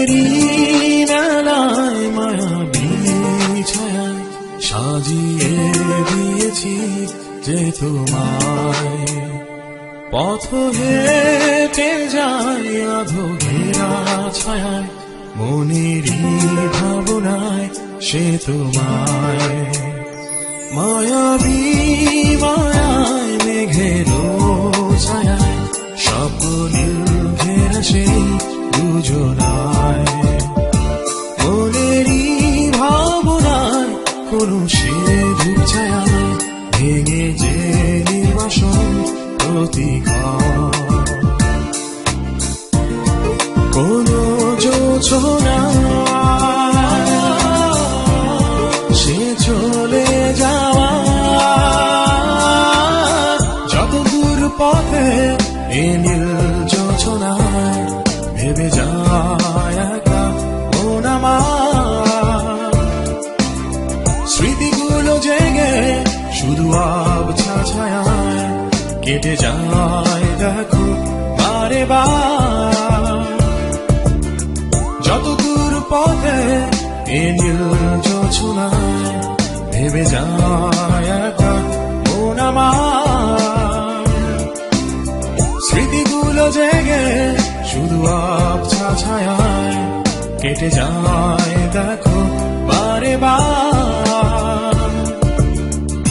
মনেরই মেলায় মায়াবী ছায়ায় সাজিয়ে দিয়েছি যে তোমায়। পথ হেঁটে যায় আধো ঘেরা ছায়ায় মনেরই ভাবনায় সে তোমায়। মায়াবী মায়ায় মেঘের ছায়ায় স্বপ্নের ঘেরা সেই দুজনায়। মনেরই ভাবনায় কোনো সে ধূপ ছায়ায় ভেঙে যে নির্বাসন প্রতিঘাত। কোনো যোচনা সে চলে যাওয়া যত দূর পথে এ নীল যোচনায় ভেবে যায় একা মন আমার। স্মৃতিগুলো জেগে শুধু আবছা ছায়ায় কেটে যায় দেখো বারে বার। যত দূর পথে এ নীল যোছনায় ভেবে যায় একা মন আমার। স্মৃতিগুলো জেগে শুধু আবছা ছায়ায় কেটে যায় দেখো বারে বার।